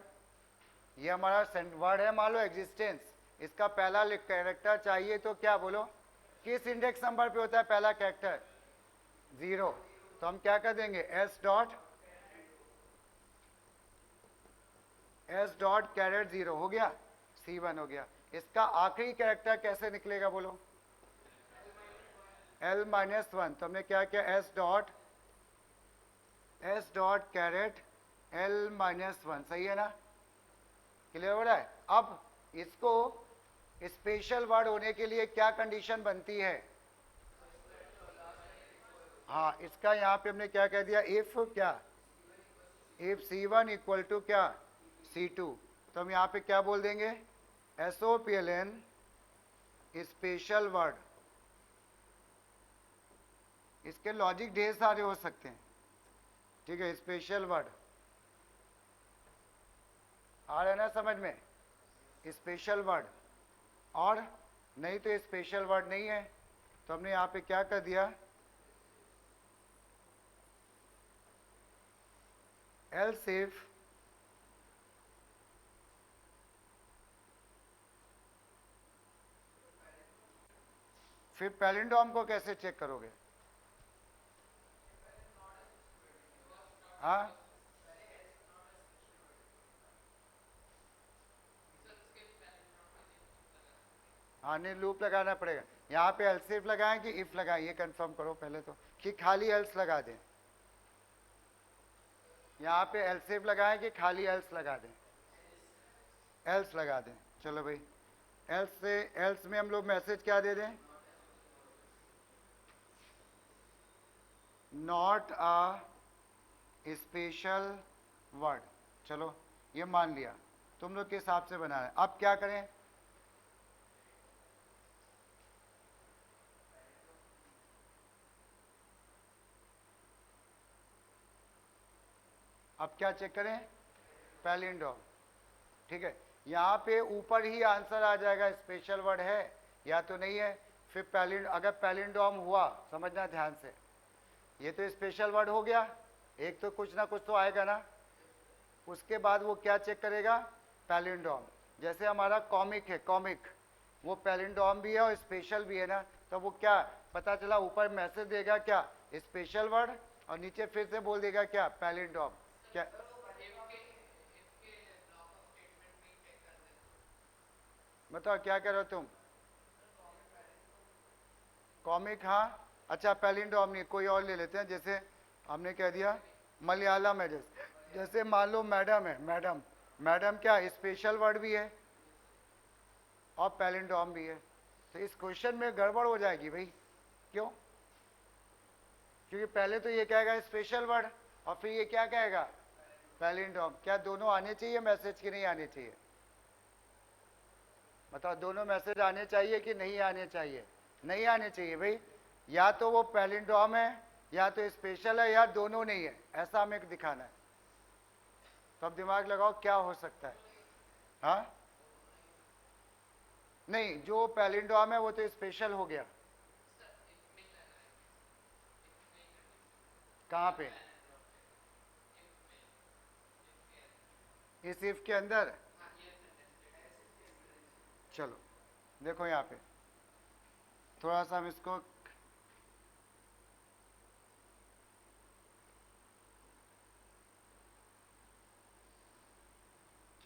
ये हमारा वर्ड है, मान लो एग्जिस्टेंस। इसका पहला कैरेक्टर चाहिए तो क्या बोलो, किस इंडेक्स नंबर पे होता है पहला कैरेक्टर, 0। तो हम क्या कर देंगे, एस डॉट कैरेट 0 हो गया, C1 हो गया। इसका आखिरी कैरेक्टर कैसे निकलेगा बोलो, L-1। तो हमने क्या किया, एस डॉट कैरेट L-1, सही है ना, क्लियर हो रहा है। अब इसको स्पेशल वर्ड होने के लिए क्या कंडीशन बनती है। हाँ, इसका यहाँ पे हमने क्या कह दिया, इफ क्या, इफ C1 इक्वल टू क्या, C2। तो हम यहाँ पे क्या बोल देंगे, SOPLN स्पेशल वर्ड। इसके लॉजिक ढेर सारे हो सकते हैं, ठीक है। स्पेशल वर्ड आ रहा है ना समझ में, स्पेशल वर्ड। और नहीं तो स्पेशल वर्ड नहीं है तो हमने यहाँ पे क्या कर दिया, एल्स इफ फिर पैलिंड्रोम को कैसे चेक करोगे। हाँ, हाँ नहीं, लूप लगाना पड़ेगा। यहाँ पे एल्स इफ लगाएं कि इफ लगाएं, ये कंफर्म करो पहले तो, कि खाली एल्स लगा दें। यहाँ पे एल्स इफ लगाएं कि खाली एल्स लगा दें, एल्स लगा दें। चलो भाई, एल्स से एल्स में हम लोग मैसेज क्या दे दें, नॉट अ स्पेशल वर्ड। चलो ये मान लिया, तुम लोग के हिसाब से बना रहे। अब क्या करें, अब क्या चेक करें, पैलिंड्रोम, ठीक है। यहाँ पे ऊपर ही आंसर आ जाएगा, स्पेशल वर्ड है या तो नहीं है। फिर अगर पैलिंड्रोम हुआ, समझना ध्यान से, ये तो स्पेशल वर्ड हो गया, एक तो कुछ ना कुछ तो आएगा ना। उसके बाद वो क्या चेक करेगा, पैलिंड्रोम। जैसे हमारा कॉमिक है, कॉमिक वो पैलिंड्रोम भी है और स्पेशल भी है ना। तो वो क्या पता चला, ऊपर मैसेज देगा क्या, स्पेशल वर्ड, और नीचे फिर से बोल देगा क्या, पैलिंड्रोम। क्या बताओ क्या कह रहे हो तुम, कॉमिक, हाँ अच्छा पैलिंड्रोम नहीं, कोई और ले लेते हैं। जैसे हमने कह दिया मलयालम है, जैसे मान लो मैडम है, मैडम, मैडम क्या स्पेशल वर्ड भी है और पैलिंड्रोम भी है। तो इस क्वेश्चन में गड़बड़ हो जाएगी भाई, क्यों, क्योंकि पहले तो ये कहेगा स्पेशल वर्ड और फिर ये क्या कहेगा, पैलिंड्रोम। क्या दोनों आने चाहिए मैसेज की नहीं आने चाहिए, बताओ, दोनों मैसेज आने चाहिए कि नहीं आने चाहिए, नहीं आने चाहिए भाई। या तो वो पैलिंड्रोम है या तो स्पेशल है या दोनों नहीं है, ऐसा हमें दिखाना है। तो अब दिमाग लगाओ क्या हो सकता है। हाँ नहीं, जो पैलिंड्रोम है वो तो स्पेशल हो गया। कहाँ पे, इस इफ के अंदर। चलो देखो यहाँ पे थोड़ा सा हम इसको,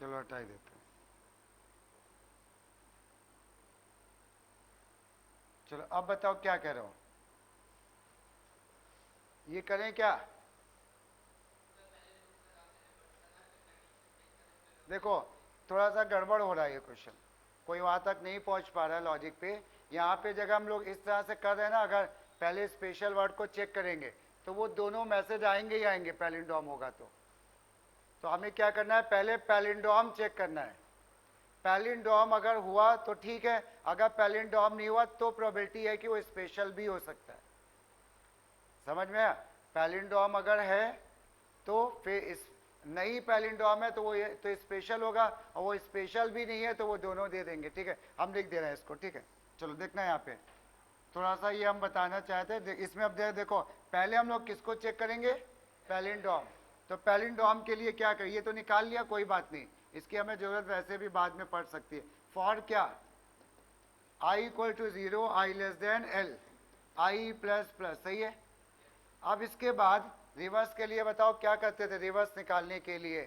चलो हटाई देते हैं। चलो अब बताओ क्या कह रहे हो, ये करें क्या? देखो थोड़ा सा गड़बड़ हो रहा है ये क्वेश्चन, कोई वहां तक नहीं पहुंच पा रहा है लॉजिक पे। यहाँ पे जगह हम लोग इस तरह से कर रहे हैं ना, अगर पहले स्पेशल वर्ड को चेक करेंगे तो वो दोनों मैसेज आएंगे ही आएंगे पैलिंड्रोम होगा तो हमें क्या करना है, पहले पैलिंड्रोम चेक करना है। पैलिंड्रोम अगर हुआ तो ठीक है, अगर पैलिंड्रोम नहीं हुआ तो प्रोबेबिलिटी है कि वो स्पेशल भी हो सकता है। समझ में आया? पैलिंड्रोम अगर है तो फिर इस नहीं पैलिंड्रोम है तो वो ये तो स्पेशल होगा, और वो स्पेशल भी नहीं है तो वो दोनों दे देंगे। ठीक है, हम लिख दे रहे हैं इसको। ठीक है, चलो देखना यहाँ पे थोड़ा सा ये हम बताना चाहते हैं इसमें। अब देखो पहले हम लोग किसको चेक करेंगे, पैलिंड्रोम। तो पैलिंड्रोम के लिए क्या करें, ये तो निकाल लिया, कोई बात नहीं, इसकी हमें जरूरत वैसे भी बाद में पड़ सकती है। फॉर क्या, i equal to 0, i less than l, i plus plus, सही है। अब इसके बाद रिवर्स के लिए बताओ क्या करते थे, रिवर्स निकालने के लिए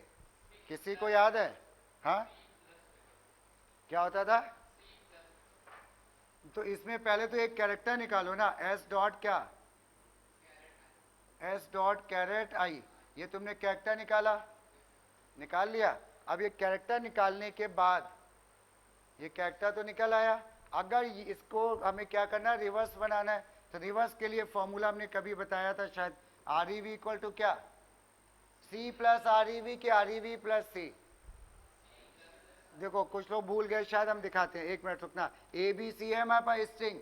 किसी को याद है? हाँ, क्या होता था? तो इसमें पहले तो एक कैरेक्टर निकालो ना, s डॉट क्या, s डॉट कैरेट i। ये तुमने कैरेक्टर निकाला, निकाल लिया। अब ये कैरेक्टर निकालने के बाद ये कैरेक्टर तो निकल आया, अगर इसको हमें क्या करना है, रिवर्स बनाना है। तो रिवर्स के लिए फॉर्मूला हमने कभी बताया था शायद, R E V equal to क्या, C plus R E V, की आर ई वी प्लस सी। देखो कुछ लोग भूल गए शायद, हम दिखाते हैं, एक मिनट रुकना। ए बी सी है हमारे पास स्ट्रिंग,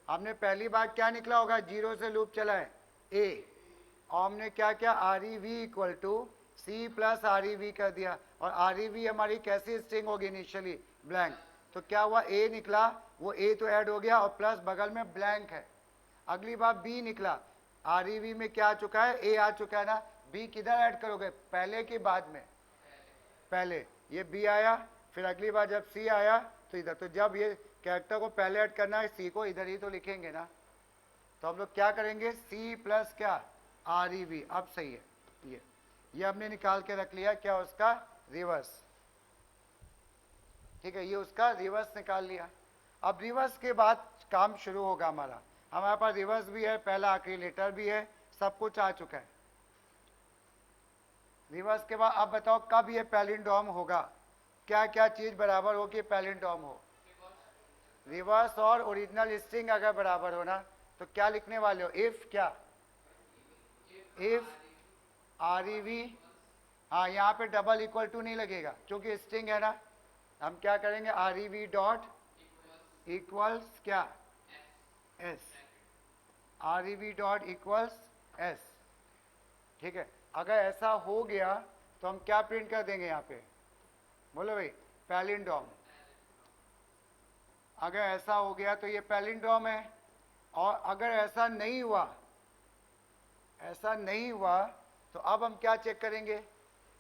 हमने पहली बार क्या निकला होगा, 0 से लूप चला है ए, और हमने क्या किया, r E V equal to C plus R E v कर दिया। और आर ई वी हमारी कैसी स्ट्रिंग होगी, इनिशियली ब्लैंक, तो क्या हुआ, ए निकला, वो ए तो ऐड हो गया और प्लस बगल में ब्लैंक है। अगली बार बी निकला, आर ई वी में क्या आ चुका है, ए आ चुका है ना, बी किधर ऐड करोगे, पहले कि बाद में, पहले, ये बी आया, फिर अगली बार जब सी आया तो इधर। तो जब ये कैरेक्टर को पहले ऐड करना है, सी को इधर ही तो लिखेंगे ना, तो हम लोग क्या करेंगे, सी प्लस क्या, आर ई वी। अब सही है, ये हमने निकाल के रख लिया, क्या उसका रिवर्स। ठीक है, ये उसका रिवर्स निकाल लिया। अब रिवर्स के बाद काम शुरू होगा हमारा, हमारे पास रिवर्स भी है, पहला आखिरी लेटर भी है, सब कुछ आ चुका है। रिवर्स के बाद अब बताओ कब ये पैलिंड्रोम होगा, क्या क्या चीज बराबर हो कि पैलिंड्रोम हो, रिवर्स और ओरिजिनल स्ट्रिंग अगर बराबर हो ना, तो क्या लिखने वाले हो, इफ क्या, इफ आर ई वी, हाँ यहाँ पे डबल इक्वल टू नहीं लगेगा क्योंकि स्ट्रिंग है ना, हम क्या करेंगे, आर ई वी डॉट इक्वल्स क्या, एस, आर ई वी डॉट इक्वल्स एस। ठीक है, अगर ऐसा हो गया तो हम क्या प्रिंट कर देंगे यहाँ पे, बोलो भाई, पैलिंड्रोम। अगर ऐसा हो गया तो ये पैलिंड्रोम है। और अगर ऐसा नहीं हुआ, ऐसा नहीं हुआ, तो अब हम क्या चेक करेंगे,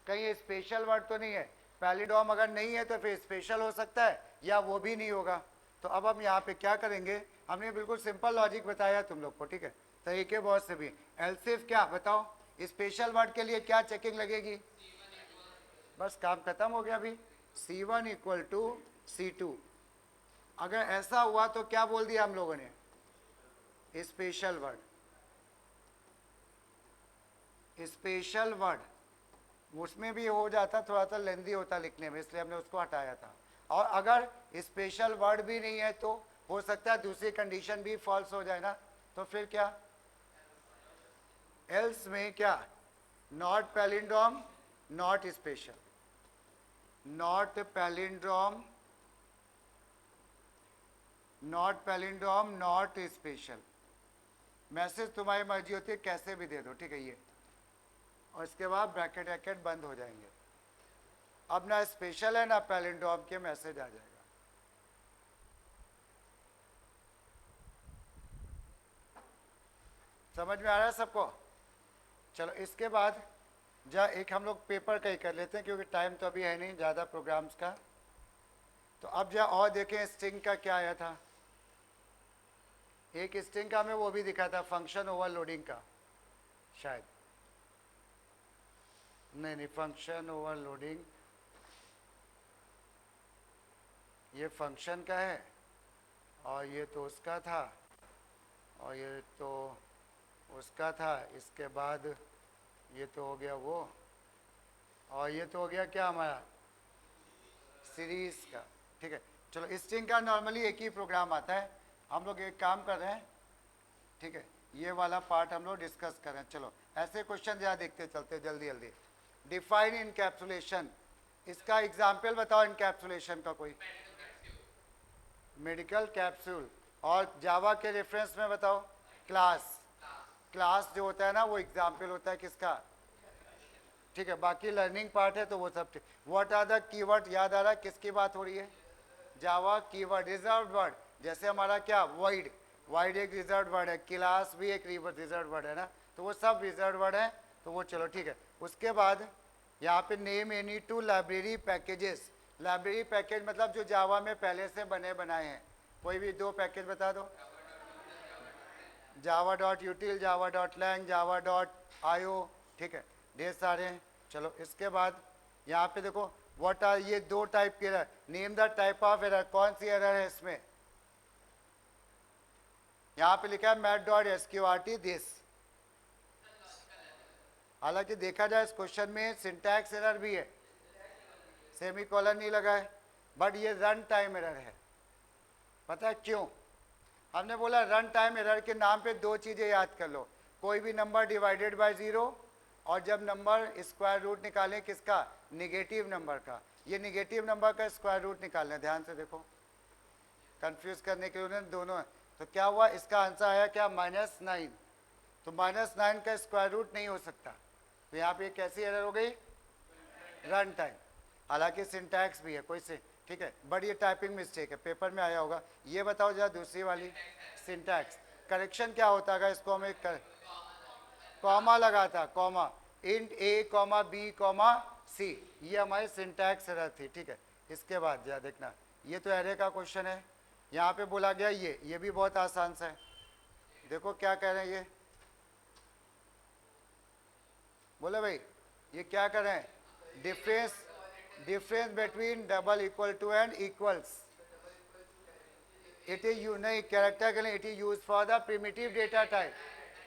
कहीं ये स्पेशल वर्ड तो नहीं है। पैलिंड्रोम अगर नहीं है तो फिर स्पेशल हो सकता है या वो भी नहीं होगा। तो अब हम यहाँ पे क्या करेंगे, हमने बिल्कुल सिंपल लॉजिक बताया तुम लोग को, ठीक है, तरीके बहुत से भी। एलसिफ क्या बताओ, स्पेशल वर्ड के लिए क्या चेकिंग लगेगी, बस काम खत्म हो गया अभी, C1 इक्वल टू C2। अगर ऐसा हुआ तो क्या बोल दिया हम लोगों ने, स्पेशल वर्ड, स्पेशल वर्ड, उसमें भी हो जाता, थोड़ा सा लेंदी होता लिखने में, इसलिए हमने उसको हटाया था। और अगर स्पेशल वर्ड भी नहीं है तो हो सकता है दूसरी कंडीशन भी फॉल्स हो जाए ना, तो फिर क्या, एल्स में क्या, not palindrome not special, not palindrome not special. Message तुम्हारी मर्जी होती है, कैसे भी दे दो, ठीक है ये, और इसके बाद ब्रैकेट ब्रैकेट बंद हो जाएंगे। अब ना स्पेशल है ना पैलिंड्रोम के मैसेज आ जाएगा। समझ में आ रहा है सबको? चलो इसके बाद जा एक हम लोग पेपर का ही कर लेते हैं क्योंकि टाइम तो अभी है नहीं ज़्यादा प्रोग्राम्स का। तो अब जा और देखें स्ट्रिंग का क्या आया था, एक स्ट्रिंग का हमें वो भी दिखा था, फंक्शन ओवरलोडिंग का शायद, नहीं फंक्शन ओवरलोडिंग ये फंक्शन का है और ये तो उसका था, और ये तो उसका था, इसके बाद ये तो हो गया वो, और ये तो हो गया क्या हमारा सीरीज का। ठीक है, चलो स्ट्रिंग का नॉर्मली एक ही प्रोग्राम आता है, हम लोग एक काम कर रहे हैं। ठीक है, ये वाला पार्ट हम लोग डिस्कस करें। चलो ऐसे क्वेश्चन जरा देखते चलते जल्दी जल्दी। डिफाइन इनकैप्सुलेशन, इसका एग्जाम्पल बताओ इनकैप्सुलेशन का कोई। Medical capsule. और जावा के रेफरेंस में बताओ क्लास। क्लास जो होता है ना वो एग्जाम्पल होता है किसका। ठीक है, बाकी लर्निंग पार्ट है तो वो सब ठीक। व्हाट आर द कीवर्ड, याद आ रहा है किसकी बात हो रही है। जावा कीवर्ड, रिजर्व्ड वर्ड, जैसे हमारा क्या वाइड, वाइड एक रिजर्व्ड वर्ड है, क्लास भी एक रिजर्व्ड वर्ड है ना, तो वो सब रिजर्व्ड वर्ड है। तो वो चलो ठीक है। उसके बाद यहाँ पे name any two library packages. Library package मतलब जो जावा में पहले से बने बनाए हैं, कोई भी दो पैकेज बता दो। Java dot util, Java dot lang, Java dot io. ठीक है, ढेर सारे हैं। चलो इसके बाद यहाँ पे देखो व्हाट आर, ये दो टाइप के error, name the type of error, कौन सी एरर है इसमें। यहाँ पे लिखा है मैट डॉट एसक्यूआरटी दिस। हालांकि देखा जाए इस क्वेश्चन में सिंटैक्स एरर भी है, सेमीकोलन नहीं लगा है, बट ये रन टाइम एरर है। पता है क्यों? हमने बोला रन टाइम एरर के नाम पे दो चीजें याद कर लो, कोई भी नंबर डिवाइडेड बाय जीरो, और जब नंबर स्क्वायर रूट निकालें किसका, निगेटिव नंबर का, ये निगेटिव नंबर का स्क्वायर रूट निकालना है। ध्यान से देखो, कंफ्यूज करने के लिए दोनों है। तो क्या हुआ, इसका आंसर आया क्या, -9। तो -9 का स्क्वायर रूट नहीं हो सकता, तो यहाँ पे कैसी एरर हो गई, रन टाइम। हालांकि सिंटैक्स भी है कोई से, ठीक है, बट ये टाइपिंग मिस्टेक है, पेपर में आया होगा। ये बताओ जरा दूसरी वाली सिंटैक्स, करेक्शन क्या होता है इसको हमें कॉमा लगा था, कॉमा, इंट ए कॉमा बी कॉमा सी, ये हमारी सिंटैक्स एरर थी। ठीक है, इसके बाद जरा देखना, ये तो एरे का क्वेश्चन है, यहाँ पे बोला गया ये भी बहुत आसान सा है। देखो क्या कह रहे हैं ये, बोले भाई ये क्या कर रहे हैं, difference between double equal to and equals. It is नहीं, कैरेक्टर के लिए it is use for the primitive data type,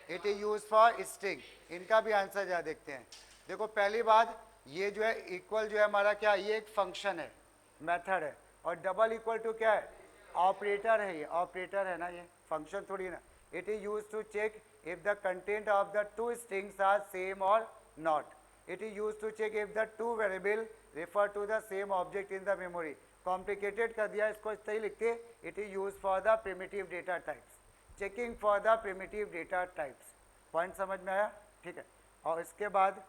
it is use for string. इनका भी आंसर जरा देखते हैं। देखो पहली बात, ये जो है इक्वल जो है हमारा क्या, ये एक फंक्शन है, मेथड है, और डबल इक्वल टू क्या है, ऑपरेटर है, ये ऑपरेटर है ना, ये फंक्शन थोड़ी ना। It is use to check if the content of the two strings are same or not. It is use to check if the two variable refer to the same object in the memory. Complicated कर दिया इसको, सही लिखते, it is use for the primitive data types, checking for the primitive data types. Point समझ में आया, ठीक है। और इसके बाद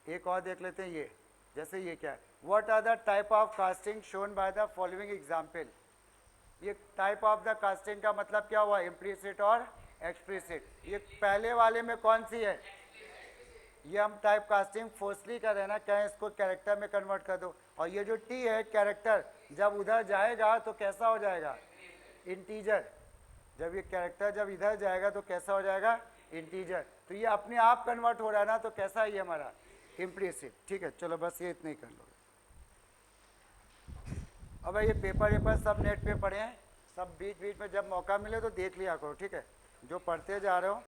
एक और देख लेते हैं, ये जैसे ये क्या है, what are the type of casting shown by the following example. ये टाइप ऑफ द कास्टिंग का मतलब क्या हुआ, इम्प्लिसिट और एक्सप्लिसिट। ये पहले वाले में कौन सी है, ये हम टाइप कास्टिंग फोर्सली कर रहे हैं ना, कहें इसको कैरेक्टर में कन्वर्ट कर दो, और ये जो टी है कैरेक्टर, जब उधर जाएगा तो कैसा हो जाएगा, इंटीजर। जब ये कैरेक्टर जब इधर जाएगा तो कैसा हो जाएगा, इंटीजर। तो ये अपने आप कन्वर्ट हो रहा है ना, तो कैसा है ये हमारा, इम्प्लिसिट। ठीक है, चलो बस ये इतना ही कर लो। अब ये पेपर सब नेट पे पढ़े हैं, सब बीच बीच में जब मौका मिले तो देख लिया करो, ठीक है, जो पढ़ते जा रहे हो